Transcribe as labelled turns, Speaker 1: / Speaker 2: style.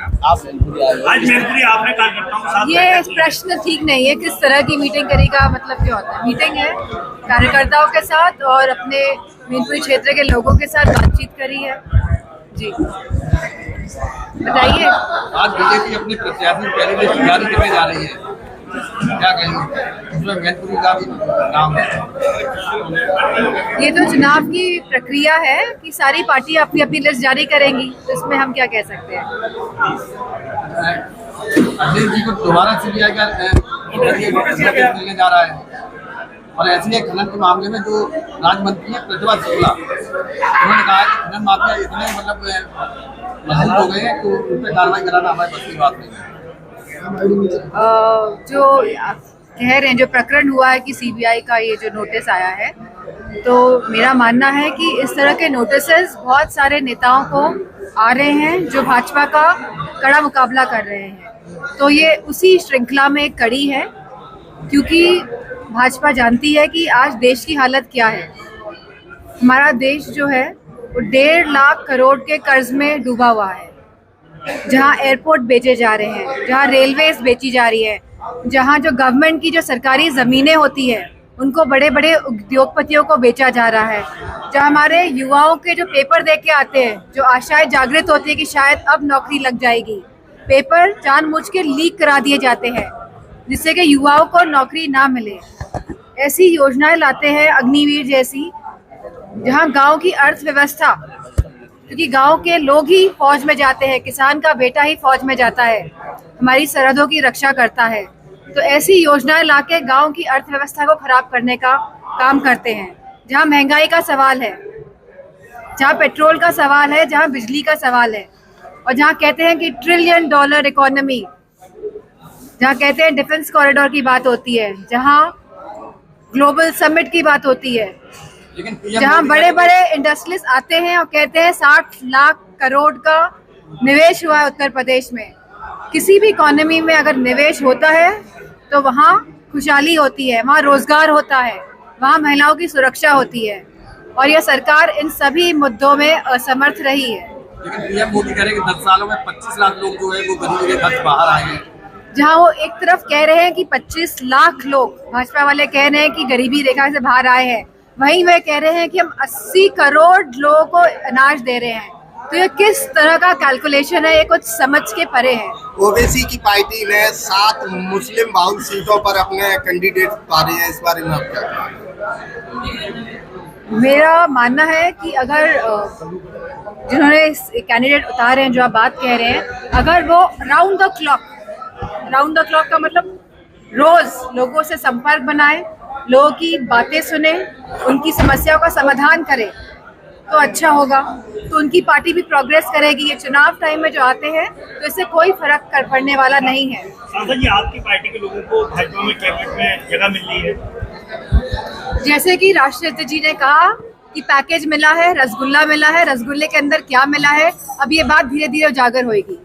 Speaker 1: आज मैनपुरी आपने कार्यकर्ताओं के साथ
Speaker 2: ये प्रश्न ठीक नहीं है। किस तरह की मीटिंग करेगा, मतलब क्या होता है? मीटिंग है कार्यकर्ताओं के साथ और अपने मैनपुरी क्षेत्र के लोगों के साथ बातचीत करी है। जी बताइए।
Speaker 3: आज बीजेपी अपने प्रत्याशी पहले लिस्ट जारी करने जा रही है, क्या कहेंगे? उसमें मैनपुरी का भी नाम है।
Speaker 2: ये तो चुनाव की प्रक्रिया है कि सारी पार्टी अपनी अपनी लिस्ट जारी करेंगी, तो इसमें हम क्या कह सकते हैं।
Speaker 3: अजय जी को दोबारा सीबीआई का मिलने जा रहा है और ऐसे ही खनन के मामले में जो राज्य मंत्री है प्रतिभा शुक्ला, उन्होंने कहा है कि खनन माफिया इतने मजबूत हो गए हैं कि उन पर कार्रवाई कराना हमारे बस की बात नहीं है।
Speaker 2: जो कह रहे हैं, जो प्रकरण हुआ है कि सीबीआई का ये जो नोटिस आया है, तो मेरा मानना है कि इस तरह के नोटिसेस बहुत सारे नेताओं को आ रहे हैं जो भाजपा का कड़ा मुकाबला कर रहे हैं। तो ये उसी श्रृंखला में एक कड़ी है, क्योंकि भाजपा जानती है कि आज देश की हालत क्या है। हमारा देश जो है वो 1.5 लाख करोड़ के कर्ज में डूबा हुआ है, जहां एयरपोर्ट बेचे जा रहे हैं, जहां रेलवेज बेची जा रही है, जहां जो गवर्नमेंट की जो सरकारी ज़मीनें होती है उनको बड़े बड़े उद्योगपतियों को बेचा जा रहा है, जहां हमारे युवाओं के जो पेपर दे के आते हैं, जो आशाएं जागृत होती है कि शायद अब नौकरी लग जाएगी, पेपर जानबूझ के लीक करा दिए जाते हैं जिससे कि युवाओं को नौकरी ना मिले। ऐसी योजनाएं लाते हैं अग्निवीर जैसी, जहां गांव की अर्थव्यवस्था, क्योंकि गांव के लोग ही फौज में जाते हैं, किसान का बेटा ही फौज में जाता है, हमारी सरहदों की रक्षा करता है, तो ऐसी योजनाएं लाके गांव की अर्थव्यवस्था को खराब करने का काम करते हैं। जहां महंगाई का सवाल है, जहां पेट्रोल का सवाल है, जहां बिजली का सवाल है, और जहां कहते हैं कि $1 ट्रिलियन इकोनॉमी, जहां कहते हैं डिफेंस कॉरिडोर की बात होती है, जहां ग्लोबल समिट की बात होती है, जहां बड़े बड़े इंडस्ट्रियलिस्ट आते हैं और कहते हैं 60 लाख करोड़ का निवेश हुआ है उत्तर प्रदेश में। किसी भी इकोनॉमी में अगर निवेश होता है तो वहाँ खुशहाली होती है, वहाँ रोजगार होता है, वहाँ महिलाओं की सुरक्षा होती है, और यह सरकार इन सभी मुद्दों में असमर्थ रही है।
Speaker 3: लेकिन पीएम मोदी कह रहे हैं कि 10 सालों में 25 लाख लोग जो है वो गरीबी रेखा से बाहर आए हैं।
Speaker 2: जहाँ वो एक तरफ कह रहे हैं कि 25 लाख लोग, भाजपा वाले कह रहे हैं कि गरीबी रेखा से बाहर आए हैं, वहीं वे कह रहे हैं कि हम 80 करोड़ लोगों को अनाज दे रहे हैं। तो ये किस तरह का कैलकुलेशन है, ये कुछ समझ के परे है।
Speaker 4: ओबीसी की पार्टी ने 7 मुस्लिम बहुल सीटों पर अपने कैंडिडेट उतारे हैं, इस बारे में आप क्या कहेंगे?
Speaker 2: मेरा मानना है कि अगर जिन्होंने कैंडिडेट उतारे हैं, जो आप बात कह रहे हैं, अगर वो राउंड द क्लॉक का मतलब रोज लोगों से संपर्क बनाए, लोगों की बातें सुने, उनकी समस्याओं का समाधान करे, तो अच्छा होगा। तो उनकी पार्टी भी प्रोग्रेस करेगी। ये चुनाव टाइम में जो आते हैं तो इससे कोई फर्क पड़ने वाला नहीं है।
Speaker 1: सांसद जी, आपकी पार्टी के लोगों को भाजपा में कैबिनेट में जगह मिल रही है?
Speaker 2: जैसे कि राष्ट्रपति जी ने कहा कि पैकेज मिला है, रसगुल्ला मिला है, रसगुल्ले के अंदर क्या मिला है, अब ये बात धीरे धीरे उजागर होगी।